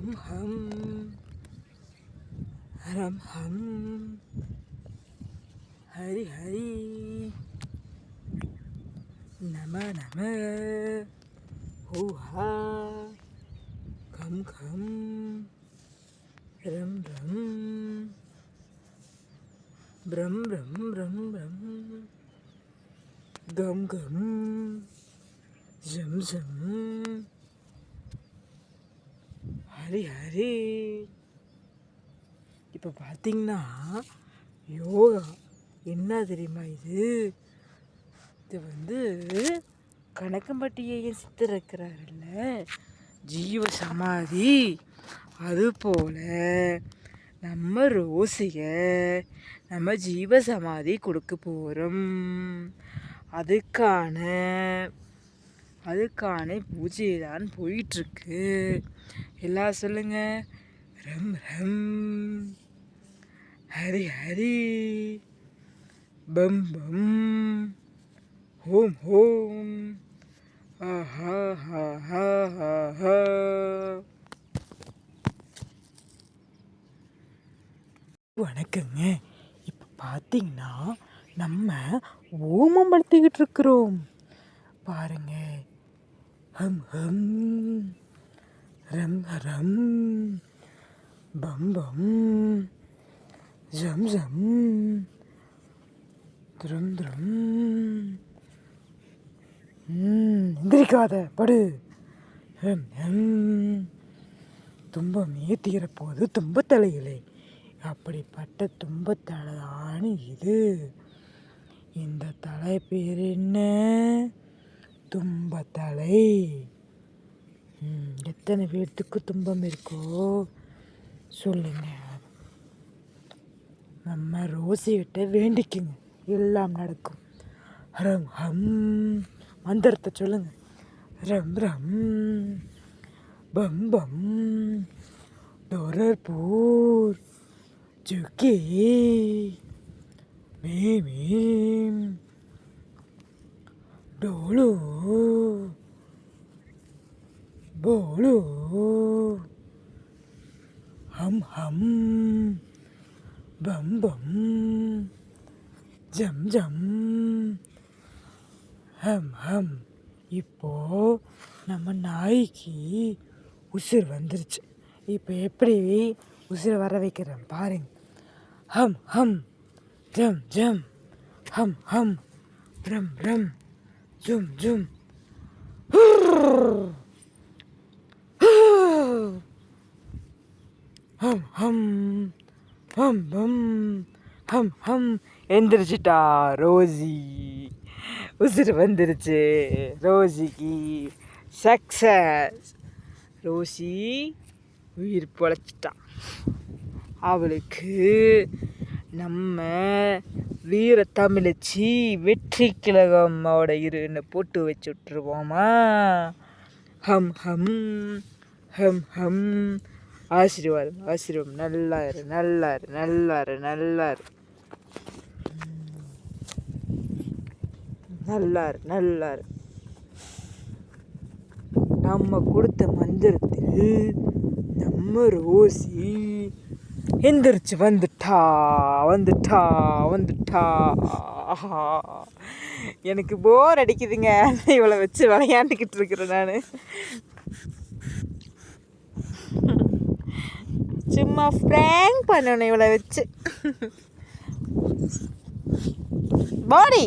ஹம் ஹம் ஹரம் ஹம் ஹரி ஹரி நம நம ஹூஹா come come ரம் ரம் பிரம் பிரம் பிரம் பிரம் come come ஜம் ஜம் ஹரி ஹரி. இப்போ பார்த்தீங்கன்னா யோகா என்ன தெரியுமா இது வந்து கணக்கம்பட்டியை சித்தர் இருக்கிறாருல்ல ஜீவ சமாதி, அதுபோல் நம்ம ரோசிக நம்ம ஜீவ சமாதி கொடுக்க போகிறோம். அதுக்கான பூஜை தான் போயிட்டுருக்கு. எல்லாம் சொல்லுங்க, ரம் ரம் ஹரி ஹரி பம் பம் ஹோம் ஹோம் ஆஹா ஹா ஹா ஹா ஹா. வணக்கங்க. இப்போ பார்த்தீங்கன்னா நம்ம ஓமம் வளர்த்திக்கிட்டு இருக்கிறோம் பாருங்க. ஹம் ஹம் ரம் ரம் பம் பம் ஜம் ஜம் துரம் துரம். எந்திரிக்காத படு. ஹம் ஹம் துன்பமே தீரப்போது துன்பத்தலைகளே. அப்படிப்பட்ட துன்பத்தலைதானு இது. இந்த தலை பேர் என்ன? துன்பத்தலை. எத்தனை பேர்த்துக்கு துன்பம் இருக்கோ சொல்லுங்க. நம்ம ரோசிகிட்ட வேண்டிக்குங்க, எல்லாம் நடக்கும். ரம் ஹம் மந்திரத்தை சொல்லுங்க. ரம் ரம் பம் பம் டோரர்பூர் ஜுக்கி மேம் டோலு போலு ஹம் ஹம் பம் பம் ஜம் ஜம் ஹம் ஹம். இப்போ நம்ம நாய்க்கு உசுர் வந்துருச்சு. இப்போ எப்படி உசுரை வர வைக்கிறேன் பாருங்க. ஹம் ஹம் ஜம் ஜம் ஹம் ஹம் ரம் ரம் ஜும் ஜும் ஹம் ஹம் ஹம் ஹம் ஹம் ஹம். எந்திரிச்சிட்டா ரோசி. உசுறு வந்துருச்சு ரோசிக்கு. சக்சஸ். ரோசி உயிர் பொழைச்சிட்டான். அவளுக்கு நம்ம வீர தமிழச்சி வெற்றி கழகமோட இருன்னு போட்டு வச்சு விட்டுருவோமா? ஹம் ஹம் ஹம் ஹம். ஆசீர்வாதம் ஆசீர்வாதம். நல்லா இரு நல்லா இரு நல்லா இரு நல்லா இரு நல்லா இரு நல்லா இரு. நம்ம கொடுத்த மந்திரத்தில் நம்ம ரோசி எந்திரிச்சு வந்துட்டா வந்துட்டா வந்துட்டா. எனக்கு போர் அடிக்குதுங்க, இவளை வச்சு விளையாண்டுக்கிட்டு இருக்கிறேன் நான். சும்மா ஃப்ராங்க் பண்ணணும் இவளை வச்சு. போலி